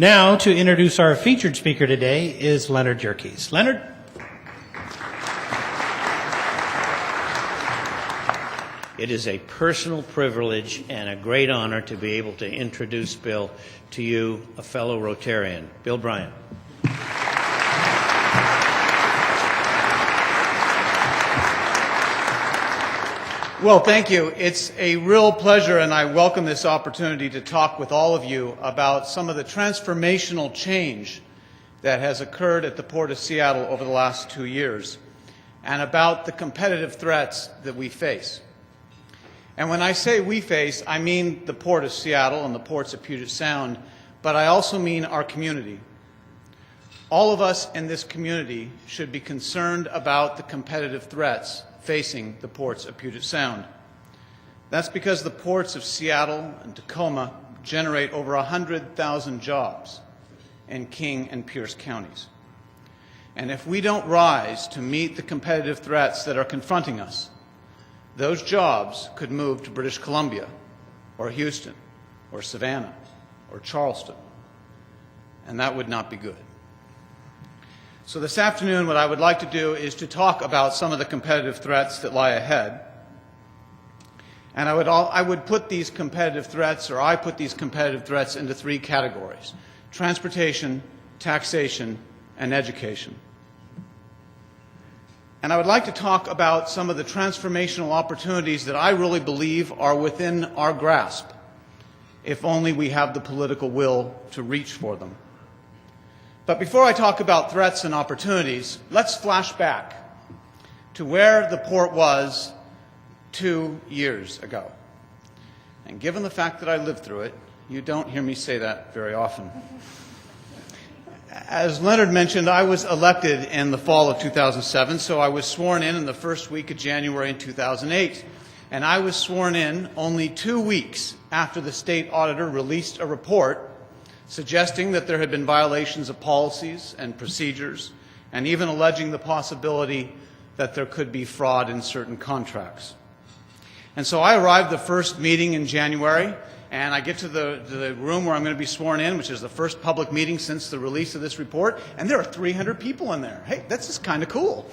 Now, to introduce our featured speaker today is Leonard Yerkes. Leonard? It is a personal privilege and a great honor to be able to introduce Bill to you, a fellow Rotarian, Bill Bryant. Well, thank you. It's a real pleasure, and I welcome this opportunity to talk with all of you about some of the transformational change that has occurred at the Port of Seattle over the last 2 years, and about the competitive threats that we face. And when I say we face, I mean the Port of Seattle and the ports of Puget Sound, but I also mean our community. All of us in this community should be concerned about the competitive threats facing the ports of Puget Sound. That's because the ports of Seattle and Tacoma generate over 100,000 jobs in King and Pierce counties. And if we don't rise to meet the competitive threats that are confronting us, those jobs could move to British Columbia, or Houston, or Savannah, or Charleston, and that would not be good. So this afternoon, what I would like to do is to talk about some of the competitive threats that lie ahead. And I would put these competitive threats, or I put these competitive threats into 3 categories: transportation, taxation, and education. And I would like to talk about some of the transformational opportunities that I really believe are within our grasp, if only we have the political will to reach for them. But before I talk about threats and opportunities, let's flash back to where the port was 2 years ago. And given the fact that I lived through it, you don't hear me say that very often. As Leonard mentioned, I was elected in the fall of 2007, so I was sworn in the first week of January in 2008. And I was sworn in only 2 weeks after the state auditor released a report suggesting that there had been violations of policies and procedures, and even alleging the possibility that there could be fraud in certain contracts. And so I arrived the first meeting in January, and I get to the room where I'm going to be sworn in, which is the first public meeting since the release of this report, and there are 300 people in there. Hey, that's just kind of cool.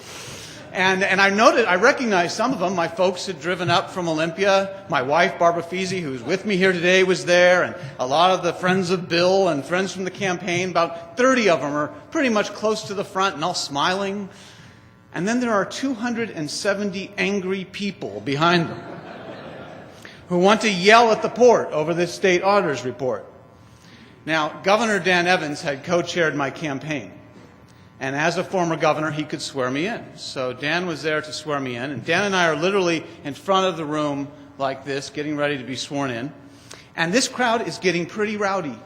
And I recognized some of them. My folks had driven up from Olympia. My wife, Barbara Feasy, who's with me here today, was there. And a lot of the friends of Bill and friends from the campaign, about 30 of them are pretty much close to the front and all smiling. And then there are 270 angry people behind them who want to yell at the port over this state auditor's report. Now, Governor Dan Evans had co-chaired my campaign. And as a former governor, he could swear me in. So Dan was there to swear me in. And Dan and I are literally in front of the room like this, getting ready to be sworn in. And this crowd is getting pretty rowdy. And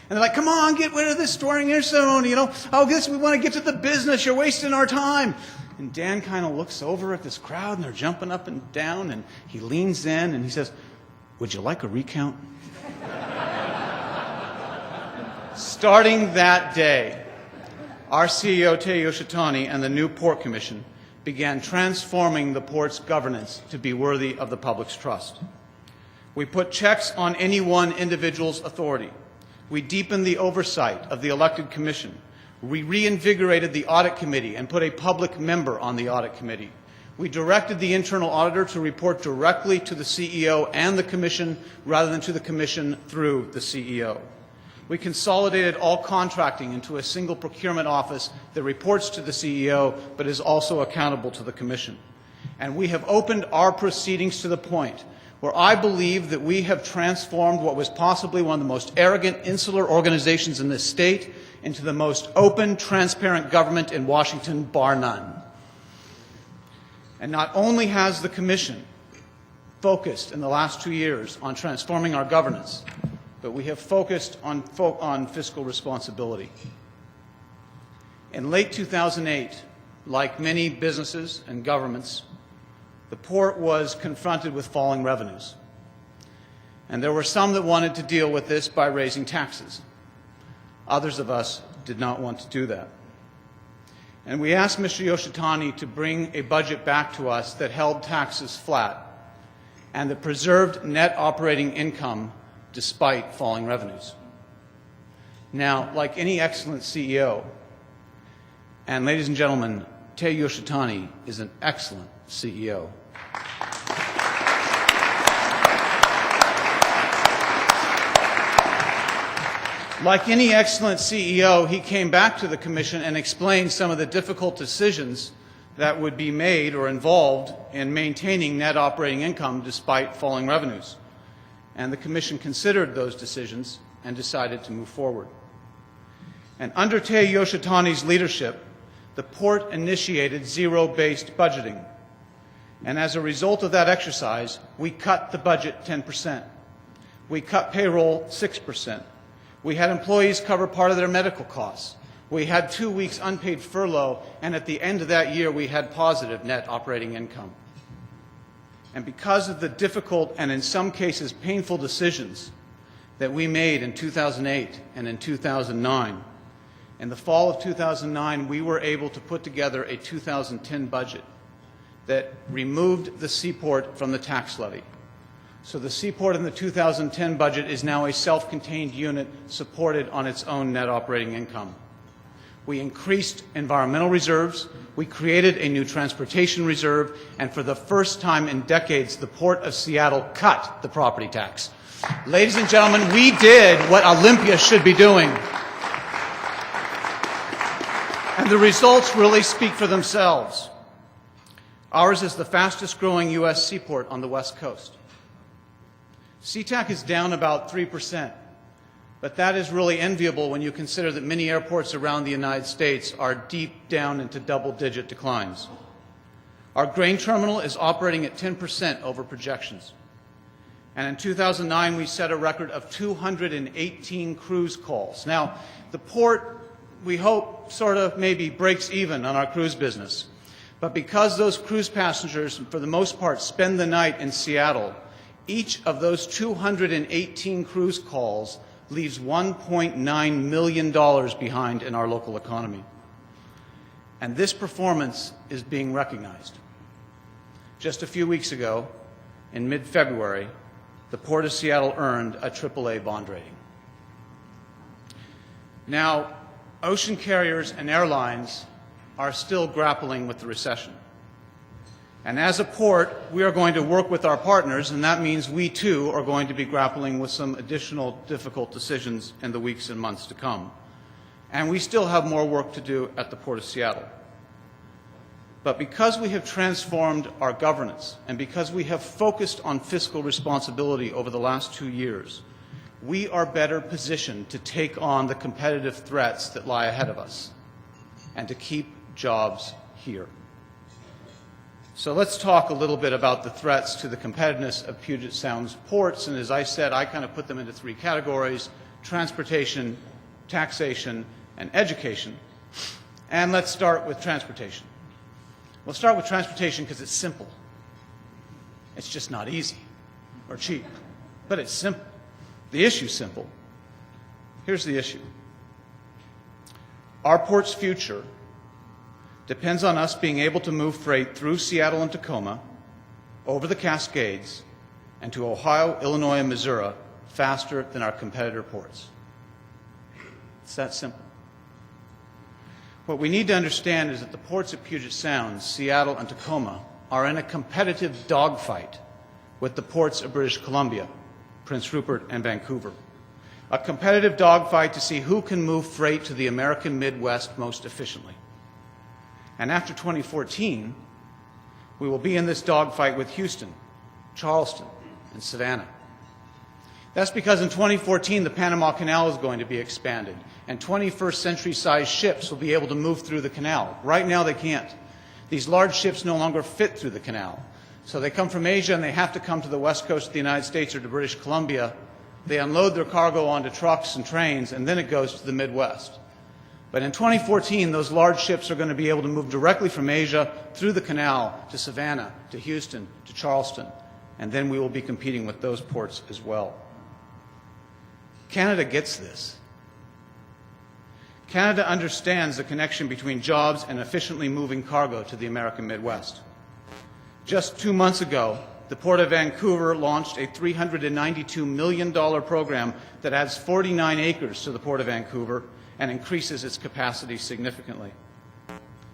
they're like, come on, get rid of this swearing-in ceremony. We want to get to the business. You're wasting our time. And Dan kind of looks over at this crowd, and they're jumping up and down. And he leans in, and he says, would you like a recount? Starting that day, our CEO, Tei Yoshitani, and the new Port Commission began transforming the port's governance to be worthy of the public's trust. We put checks on any one individual's authority. We deepened the oversight of the elected commission. We reinvigorated the audit committee and put a public member on the audit committee. We directed the internal auditor to report directly to the CEO and the commission rather than to the commission through the CEO. We consolidated all contracting into a single procurement office that reports to the CEO but is also accountable to the Commission. And we have opened our proceedings to the point where I believe that we have transformed what was possibly one of the most arrogant, insular organizations in this state into the most open, transparent government in Washington, bar none. And not only has the Commission focused in the last 2 years on transforming our governance, but we have focused on fiscal responsibility. In late 2008, like many businesses and governments, the port was confronted with falling revenues. And there were some that wanted to deal with this by raising taxes. Others of us did not want to do that. And we asked Mr. Yoshitani to bring a budget back to us that held taxes flat and that preserved net operating income despite falling revenues. Now, like any excellent CEO, and ladies and gentlemen, Tei Yoshitani is an excellent CEO. Like any excellent CEO, he came back to the Commission and explained some of the difficult decisions that would be made or involved in maintaining net operating income despite falling revenues. And the Commission considered those decisions and decided to move forward. And under Tei Yoshitani's leadership, the port initiated zero-based budgeting. And as a result of that exercise, we cut the budget 10%. We cut payroll 6%. We had employees cover part of their medical costs. We had 2 weeks unpaid furlough, and at the end of that year, we had positive net operating income. And because of the difficult and in some cases painful decisions that we made in 2008 and in 2009, in the fall of 2009, we were able to put together a 2010 budget that removed the seaport from the tax levy. So the seaport in the 2010 budget is now a self-contained unit supported on its own net operating income. We increased environmental reserves, we created a new transportation reserve, and for the first time in decades, the Port of Seattle cut the property tax. Ladies and gentlemen, we did what Olympia should be doing. And the results really speak for themselves. Ours is the fastest growing U.S. seaport on the West Coast. SeaTac is down about 3%, but that is really enviable when you consider that many airports around the United States are deep down into double-digit declines. Our grain terminal is operating at 10% over projections. And in 2009, we set a record of 218 cruise calls. Now, the port, we hope, sort of maybe breaks even on our cruise business. But because those cruise passengers, for the most part, spend the night in Seattle, each of those 218 cruise calls leaves $1.9 million behind in our local economy. And this performance is being recognized. Just a few weeks ago, in mid-February, the Port of Seattle earned a AAA bond rating. Now, ocean carriers and airlines are still grappling with the recession. And as a port, we are going to work with our partners, and that means we too are going to be grappling with some additional difficult decisions in the weeks and months to come. And we still have more work to do at the Port of Seattle. But because we have transformed our governance, and because we have focused on fiscal responsibility over the last 2 years, we are better positioned to take on the competitive threats that lie ahead of us and to keep jobs here. So let's talk a little bit about the threats to the competitiveness of Puget Sound's ports. And as I said, I kind of put them into 3 categories: transportation, taxation, and education. And let's start with transportation. We'll start with transportation because it's simple. It's just not easy or cheap, but it's simple. The issue's simple. Here's the issue. Our port's future depends on us being able to move freight through Seattle and Tacoma, over the Cascades, and to Ohio, Illinois, and Missouri faster than our competitor ports. It's that simple. What we need to understand is that the ports of Puget Sound, Seattle, and Tacoma are in a competitive dogfight with the ports of British Columbia, Prince Rupert, and Vancouver. A competitive dogfight to see who can move freight to the American Midwest most efficiently. And after 2014, we will be in this dogfight with Houston, Charleston, and Savannah. That's because in 2014, the Panama Canal is going to be expanded, and 21st century-sized ships will be able to move through the canal. Right now, they can't. These large ships no longer fit through the canal. So they come from Asia, and they have to come to the west coast of the United States or to British Columbia. They unload their cargo onto trucks and trains, and then it goes to the Midwest. But in 2014, those large ships are going to be able to move directly from Asia through the canal to Savannah, to Houston, to Charleston, and then we will be competing with those ports as well. Canada gets this. Canada understands the connection between jobs and efficiently moving cargo to the American Midwest. Just 2 months ago, the Port of Vancouver launched a $392 million program that adds 49 acres to the Port of Vancouver and increases its capacity significantly.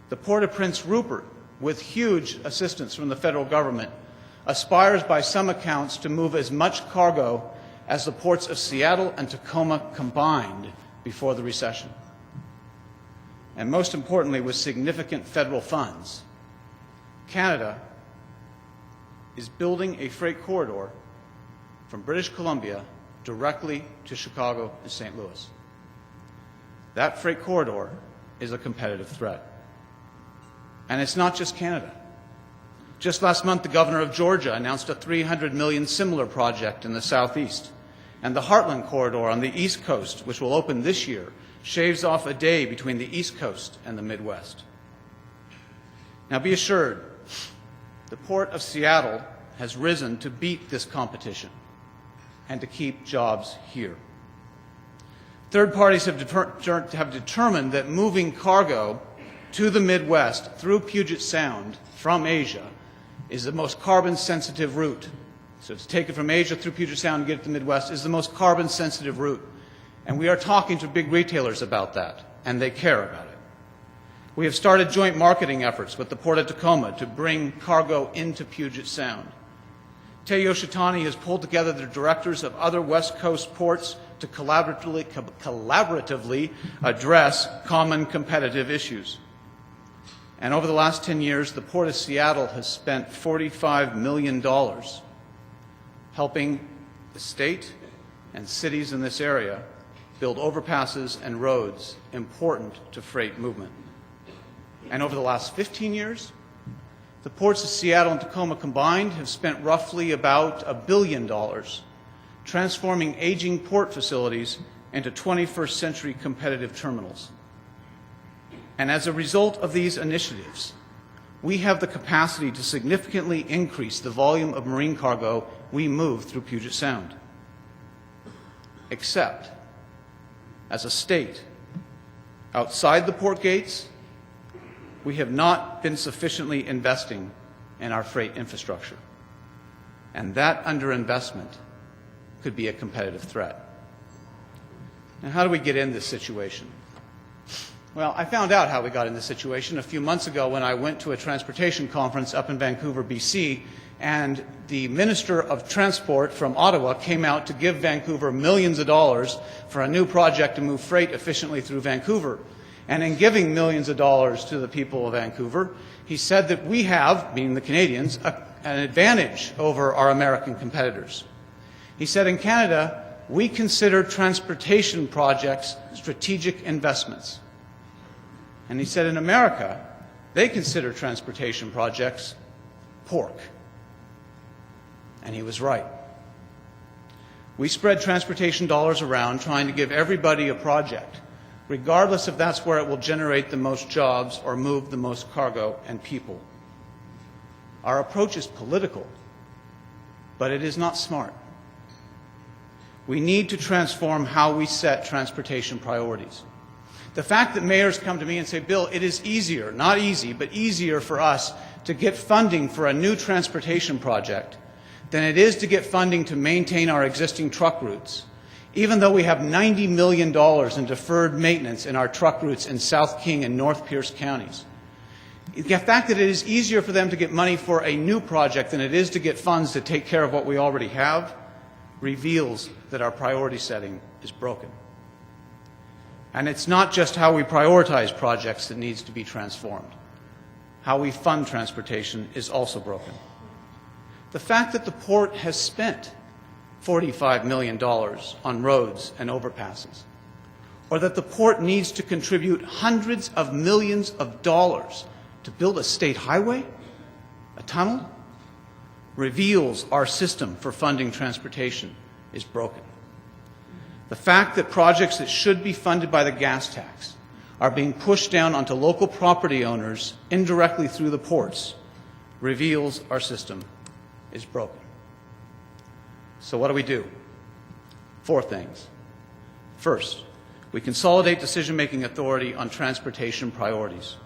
The Port of Prince Rupert, with huge assistance from the federal government, aspires by some accounts to move as much cargo as the ports of Seattle and Tacoma combined before the recession. And most importantly, with significant federal funds, Canada is building a freight corridor from British Columbia directly to Chicago and St. Louis. That freight corridor is a competitive threat. And it's not just Canada. Just last month, the governor of Georgia announced a $300 million similar project in the southeast. And the Heartland Corridor on the East Coast, which will open this year, shaves off a day between the East Coast and the Midwest. Now be assured, the Port of Seattle has risen to beat this competition and to keep jobs here. Third parties have determined that moving cargo to the Midwest through Puget Sound from Asia is the most carbon-sensitive route. So to take it from Asia through Puget Sound and get it to the Midwest is the most carbon-sensitive route. And we are talking to big retailers about that, and they care about it. We have started joint marketing efforts with the Port of Tacoma to bring cargo into Puget Sound. Tei Yoshitani has pulled together the directors of other West Coast ports to collaboratively address common competitive issues. And over the last 10 years, the Port of Seattle has spent $45 million helping the state and cities in this area build overpasses and roads important to freight movement. And over the last 15 years, the ports of Seattle and Tacoma combined have spent roughly about $1 billion transforming aging port facilities into 21st century competitive terminals. And as a result of these initiatives, we have the capacity to significantly increase the volume of marine cargo we move through Puget Sound. Except, as a state, outside the port gates, we have not been sufficiently investing in our freight infrastructure. And that underinvestment could be a competitive threat. Now, how do we get in this situation? Well, I found out how we got in this situation a few months ago when I went to a transportation conference up in Vancouver, BC, and the Minister of Transport from Ottawa came out to give Vancouver millions of dollars for a new project to move freight efficiently through Vancouver. And in giving millions of dollars to the people of Vancouver, he said that we have, meaning the Canadians, an advantage over our American competitors. He said in Canada, we consider transportation projects strategic investments. And he said in America, they consider transportation projects pork. And he was right. We spread transportation dollars around trying to give everybody a project, regardless if that's where it will generate the most jobs or move the most cargo and people. Our approach is political, but it is not smart. We need to transform how we set transportation priorities. The fact that mayors come to me and say, Bill, it is easier, not easy, but easier for us to get funding for a new transportation project than it is to get funding to maintain our existing truck routes, even though we have $90 million in deferred maintenance in our truck routes in South King and North Pierce counties. The fact that it is easier for them to get money for a new project than it is to get funds to take care of what we already have reveals that our priority setting is broken. And it's not just how we prioritize projects that needs to be transformed. How we fund transportation is also broken. The fact that the port has spent $45 million on roads and overpasses, or that the port needs to contribute hundreds of millions of dollars to build a state highway, a tunnel, reveals our system for funding transportation is broken. The fact that projects that should be funded by the gas tax are being pushed down onto local property owners indirectly through the ports reveals our system is broken. So what do? 4 things. First, we consolidate decision-making authority on transportation priorities.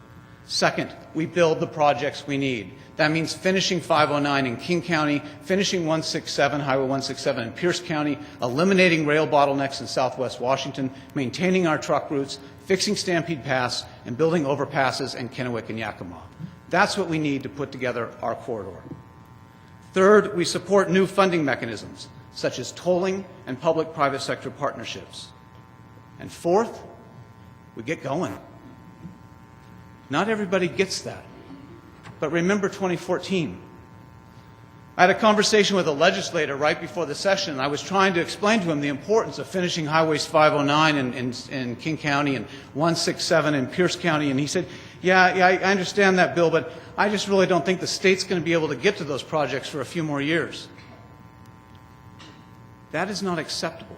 Second, we build the projects we need. That means finishing 509 in King County, finishing 167, Highway 167 in Pierce County, eliminating rail bottlenecks in Southwest Washington, maintaining our truck routes, fixing Stampede Pass, and building overpasses in Kennewick and Yakima. That's what we need to put together our corridor. Third, we support new funding mechanisms, such as tolling and public-private sector partnerships. And fourth, we get going. Not everybody gets that. But remember 2014. I had a conversation with a legislator right before the session, and I was trying to explain to him the importance of finishing Highways 509 in King County and 167 in Pierce County, and he said, yeah, I understand that, Bill, but I just really don't think the state's going to be able to get to those projects for a few more years. That is not acceptable.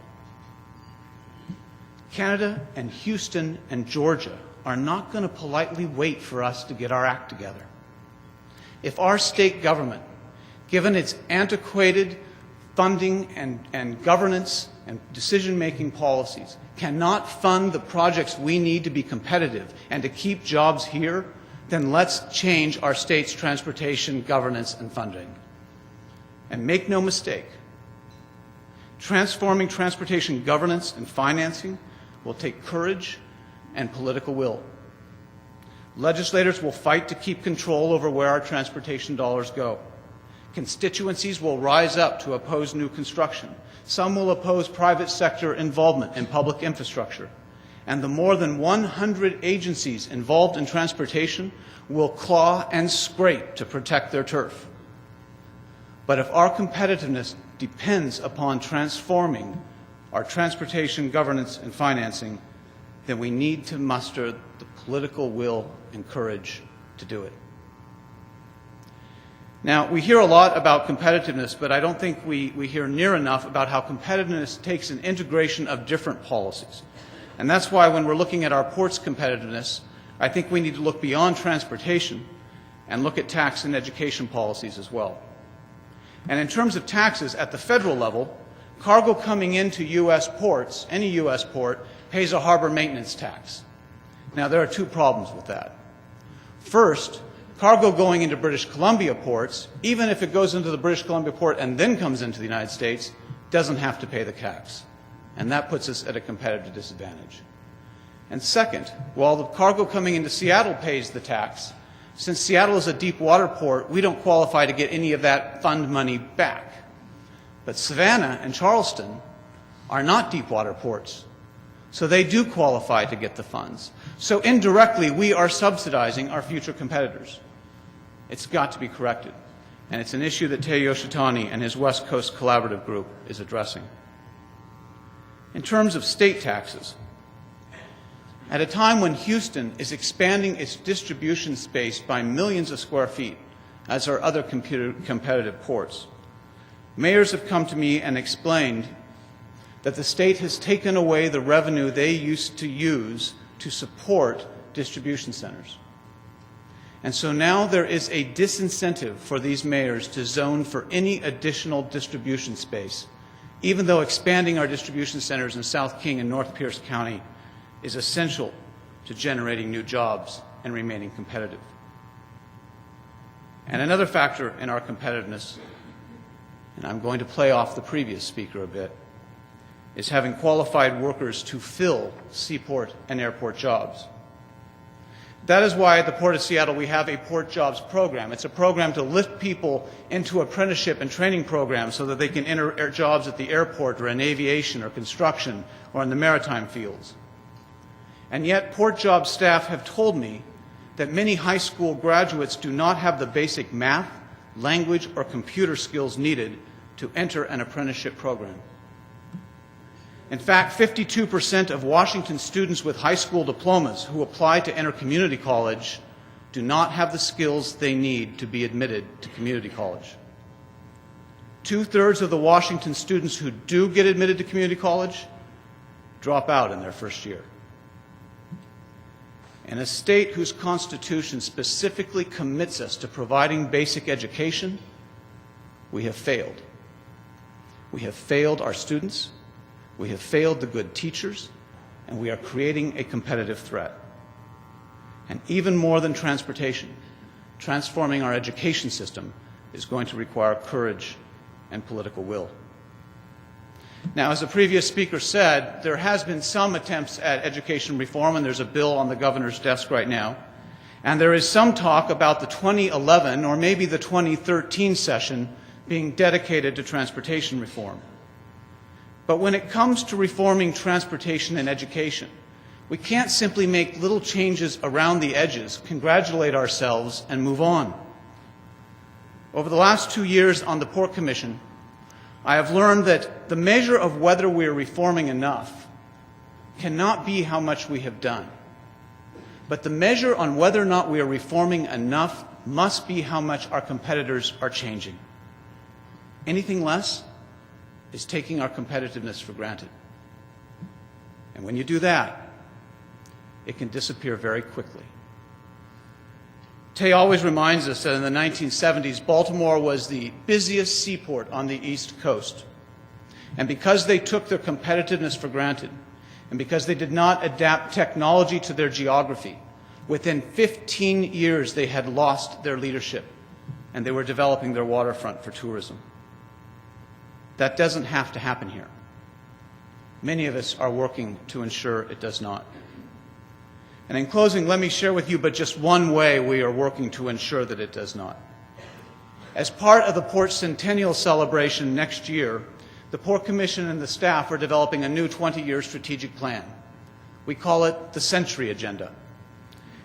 Canada and Houston and Georgia are not going to politely wait for us to get our act together. If our state government, given its antiquated funding and governance and decision-making policies, cannot fund the projects we need to be competitive and to keep jobs here, then let's change our state's transportation governance and funding. And make no mistake, transforming transportation governance and financing will take courage and political will. Legislators will fight to keep control over where our transportation dollars go. Constituencies will rise up to oppose new construction. Some will oppose private sector involvement in public infrastructure. And the more than 100 agencies involved in transportation will claw and scrape to protect their turf. But if our competitiveness depends upon transforming our transportation governance and financing, then we need to muster the political will and courage to do it. Now, we hear a lot about competitiveness, but I don't think we hear near enough about how competitiveness takes an integration of different policies. And that's why when we're looking at our ports' competitiveness, I think we need to look beyond transportation and look at tax and education policies as well. And in terms of taxes, at the federal level, cargo coming into U.S. ports, any U.S. port, pays a harbor maintenance tax. Now, there are two problems with that. First, cargo going into British Columbia ports, even if it goes into the British Columbia port and then comes into the United States, doesn't have to pay the tax. And that puts us at a competitive disadvantage. And second, while the cargo coming into Seattle pays the tax, since Seattle is a deep water port, we don't qualify to get any of that fund money back. But Savannah and Charleston are not deep water ports, so they do qualify to get the funds. So indirectly, we are subsidizing our future competitors. It's got to be corrected, and it's an issue that Tei Yoshitani and his West Coast Collaborative Group is addressing. In terms of state taxes, at a time when Houston is expanding its distribution space by millions of square feet, as are other competitive ports, mayors have come to me and explained that the state has taken away the revenue they used to use to support distribution centers. And so now there is a disincentive for these mayors to zone for any additional distribution space, even though expanding our distribution centers in South King and North Pierce County is essential to generating new jobs and remaining competitive. And another factor in our competitiveness, and I'm going to play off the previous speaker a bit, is having qualified workers to fill seaport and airport jobs. That is why at the Port of Seattle we have a Port Jobs program. It's a program to lift people into apprenticeship and training programs so that they can enter jobs at the airport or in aviation or construction or in the maritime fields. And yet Port Jobs staff have told me that many high school graduates do not have the basic math, language, or computer skills needed to enter an apprenticeship program. In fact, 52% of Washington students with high school diplomas who apply to enter community college do not have the skills they need to be admitted to community college. 2/3 of the Washington students who do get admitted to community college drop out in their first year. In a state whose Constitution specifically commits us to providing basic education, we have failed. We have failed our students. We have failed the good teachers, and we are creating a competitive threat. And even more than transportation, transforming our education system is going to require courage and political will. Now, as the previous speaker said, there has been some attempts at education reform, and there's a bill on the governor's desk right now. And there is some talk about the 2011 or maybe the 2013 session being dedicated to transportation reform. But when it comes to reforming transportation and education, we can't simply make little changes around the edges, congratulate ourselves, and move on. Over the last 2 years on the Port Commission, I have learned that the measure of whether we are reforming enough cannot be how much we have done. But the measure on whether or not we are reforming enough must be how much our competitors are changing. Anything less is taking our competitiveness for granted. And when you do that, it can disappear very quickly. Tay always reminds us that in the 1970s, Baltimore was the busiest seaport on the East Coast. And because they took their competitiveness for granted, and because they did not adapt technology to their geography, within 15 years they had lost their leadership, and they were developing their waterfront for tourism. That doesn't have to happen here. Many of us are working to ensure it does not. And in closing, let me share with you but just one way we are working to ensure that it does not. As part of the Port Centennial celebration next year, the Port Commission and the staff are developing a new 20-year strategic plan. We call it the Century Agenda.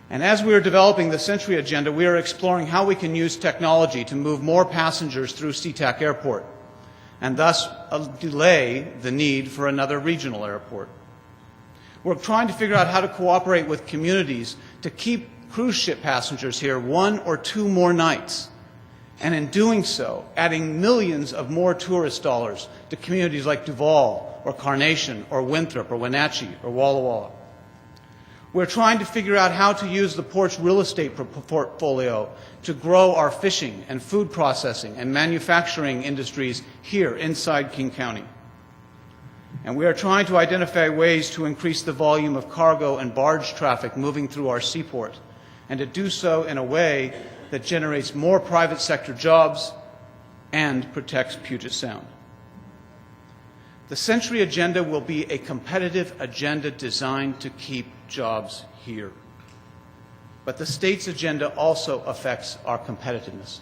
And as we are developing the Century Agenda, we are exploring how we can use technology to move more passengers through SeaTac Airport, and thus delay the need for another regional airport. We're trying to figure out how to cooperate with communities to keep cruise ship passengers here 1 or 2 more nights, and in doing so, adding millions of more tourist dollars to communities like Duval or Carnation or Winthrop or Wenatchee or Walla Walla. We're trying to figure out how to use the port's real estate portfolio to grow our fishing and food processing and manufacturing industries here inside King County. And we are trying to identify ways to increase the volume of cargo and barge traffic moving through our seaport, and to do so in a way that generates more private sector jobs and protects Puget Sound. The Century Agenda will be a competitive agenda designed to keep jobs here. But the state's agenda also affects our competitiveness.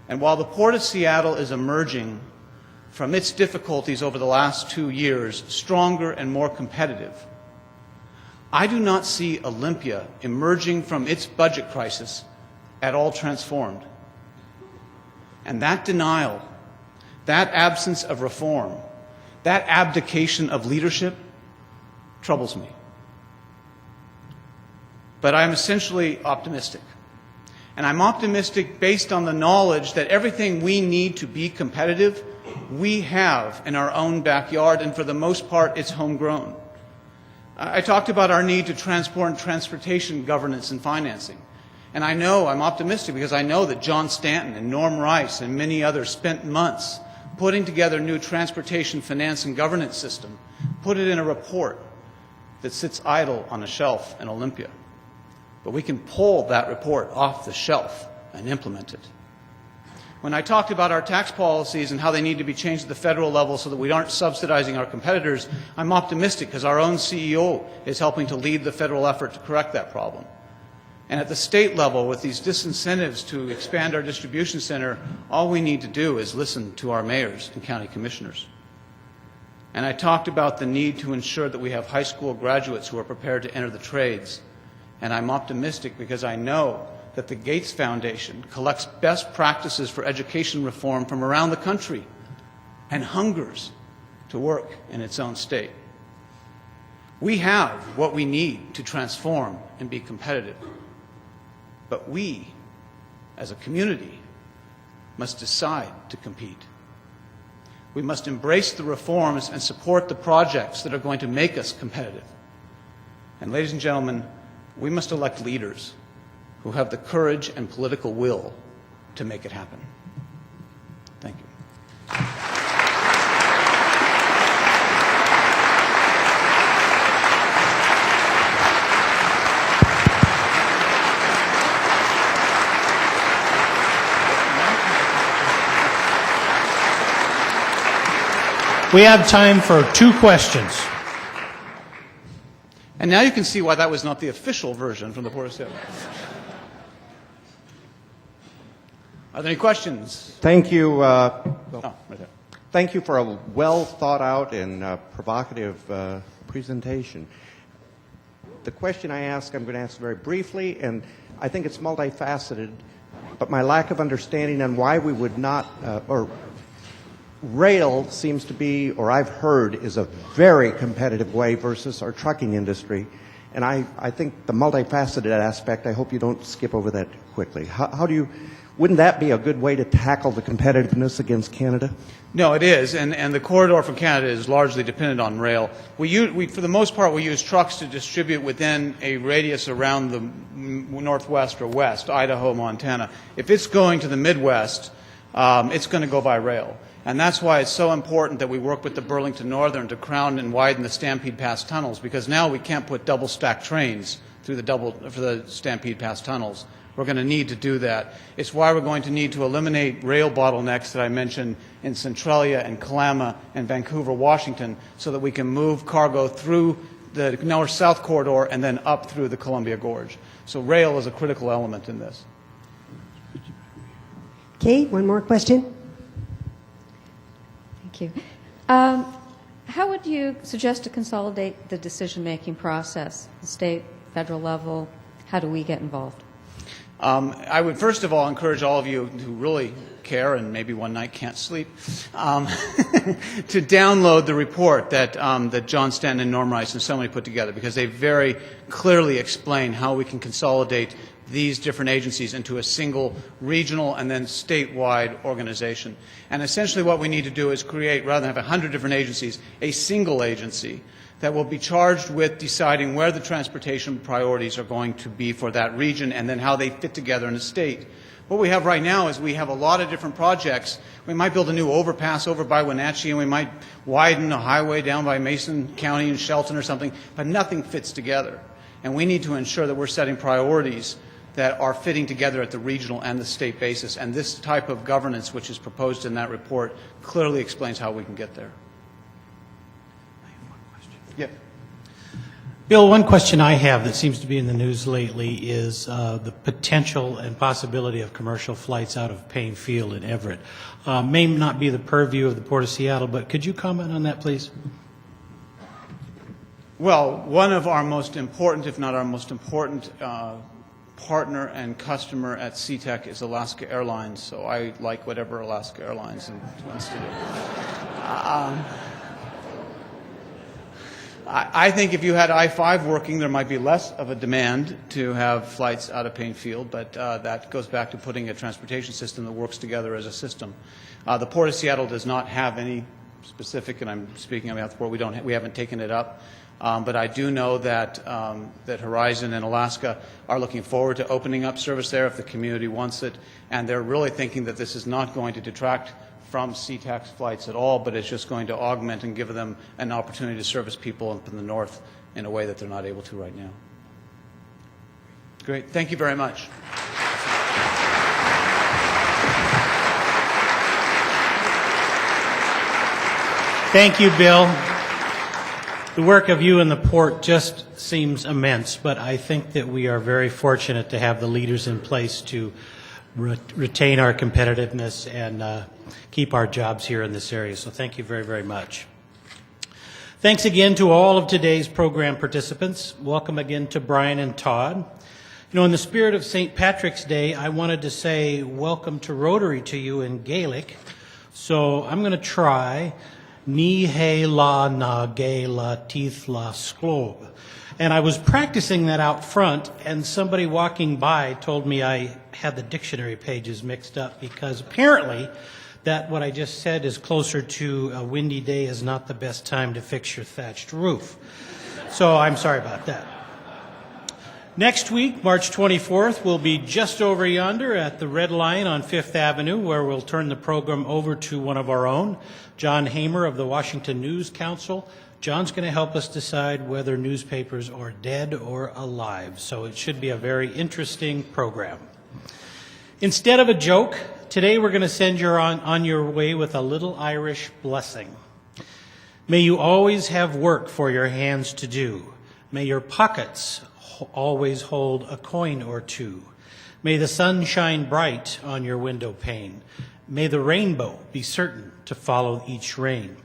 And while the Port of Seattle is emerging from its difficulties over the last 2 years, stronger and more competitive, I do not see Olympia emerging from its budget crisis at all transformed. And that denial, that absence of reform, that abdication of leadership troubles me. But I'm essentially optimistic. And I'm optimistic based on the knowledge that everything we need to be competitive we have in our own backyard, and for the most part, it's homegrown. I talked about our need to transform transportation governance and financing. And I know, I'm optimistic because I know that John Stanton and Norm Rice and many others spent months putting together a new transportation finance and governance system, put it in a report that sits idle on a shelf in Olympia. But we can pull that report off the shelf and implement it. When I talked about our tax policies and how they need to be changed at the federal level so that we aren't subsidizing our competitors, I'm optimistic because our own CEO is helping to lead the federal effort to correct that problem. And at the state level, with these disincentives to expand our distribution center, all we need to do is listen to our mayors and county commissioners. And I talked about the need to ensure that we have high school graduates who are prepared to enter the trades. And I'm optimistic because I know that the Gates Foundation collects best practices for education reform from around the country and hungers to work in its own state. We have what we need to transform and be competitive. But we, as a community, must decide to compete. We must embrace the reforms and support the projects that are going to make us competitive. And ladies and gentlemen, we must elect leaders who have the courage and political will to make it happen. Thank you. We have time for 2 questions. And now you can see why that was not the official version from the Port of Seattle. Are there any questions? Thank you. Oh, right there. Thank you for a well thought out and provocative presentation. The question I ask, I'm going to ask very briefly, and I think it's multifaceted, but my lack of understanding on why we would not, or rail seems to be, or I've heard, is a very competitive way versus our trucking industry. And I think the multifaceted aspect, I hope you don't skip over that quickly. How do you, wouldn't that be a good way to tackle the competitiveness against Canada? No, it is, and the corridor from Canada is largely dependent on rail. We, for the most part, we use trucks to distribute within a radius around the northwest or west, Idaho, Montana. If it's going to the Midwest, it's going to go by rail. And that's why it's so important that we work with the Burlington Northern to crown and widen the Stampede Pass tunnels, because now we can't put double-stacked trains through for the Stampede Pass tunnels. We're going to need to do that. It's why we're going to need to eliminate rail bottlenecks that I mentioned in Centralia and Kalama and Vancouver, Washington, so that we can move cargo through the north-south corridor and then up through the Columbia Gorge. So rail is a critical element in this. Okay, one more question. Thank you. How would you suggest to consolidate the decision-making process, the state, federal level? How do we get involved? I would first of all encourage all of you who really care and maybe one night can't sleep to download the report that John Stanton and Norm Rice and somebody put together, because they very clearly explain how we can consolidate these different agencies into a single regional and then statewide organization. And essentially what we need to do is create, rather than have 100 different agencies, a single agency that will be charged with deciding where the transportation priorities are going to be for that region and then how they fit together in a state. What we have right now is we have a lot of different projects. We might build a new overpass over by Wenatchee, and we might widen a highway down by Mason County and Shelton or something, but nothing fits together. And we need to ensure that we're setting priorities that are fitting together at the regional and the state basis. And this type of governance, which is proposed in that report, clearly explains how we can get there. Yep. Bill, one question I have that seems to be in the news lately is the potential and possibility of commercial flights out of Payne Field in Everett. May not be the purview of the Port of Seattle, but could you comment on that, please? Well, one of our most important, if not our most important, partner and customer at SeaTech is Alaska Airlines, so I like whatever Alaska Airlines wants to do. I think if you had I-5 working, there might be less of a demand to have flights out of Payne Field, but that goes back to putting a transportation system that works together as a system. The Port of Seattle does not have any specific, and I'm speaking on behalf of the Port, we haven't taken it up. But I do know that that Horizon and Alaska are looking forward to opening up service there if the community wants it, and they're really thinking that this is not going to detract from SeaTac's flights at all, but it's just going to augment and give them an opportunity to service people up in the north in a way that they're not able to right now. Great. Thank you very much. Thank you, Bill. The work of you and the port just seems immense, but I think that we are very fortunate to have the leaders in place to retain our competitiveness and keep our jobs here in this area. So thank you very, very much. Thanks again to all of today's program participants. Welcome again to Brian and Todd. You know, in the spirit of St. Patrick's Day, I wanted to say welcome to Rotary to you in Gaelic. So I'm going to try Ní hé la na gé la teeth la sklob. And I was practicing that out front, and somebody walking by told me I had the dictionary pages mixed up, because apparently that what I just said is closer to a windy day is not the best time to fix your thatched roof. So I'm sorry about that. Next week, March 24th, we'll be just over yonder at the Red Lion on Fifth Avenue, where we'll turn the program over to one of our own, John Hamer of the Washington News Council. John's going to help us decide whether newspapers are dead or alive, so it should be a very interesting program. Instead of a joke, today we're going to send you on your way with a little Irish blessing. May you always have work for your hands to do. May your pockets always hold a coin or two. May the sun shine bright on your window pane. May the rainbow be certain to follow each rain.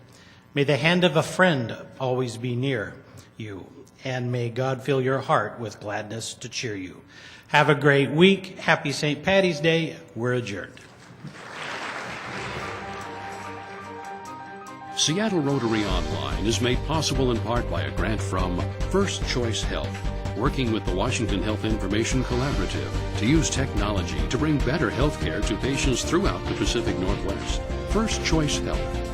May the hand of a friend always be near you. And may God fill your heart with gladness to cheer you. Have a great week. Happy St. Patty's Day. We're adjourned. Seattle Rotary Online is made possible in part by a grant from First Choice Health, working with the Washington Health Information Collaborative to use technology to bring better health care to patients throughout the Pacific Northwest. First Choice Health.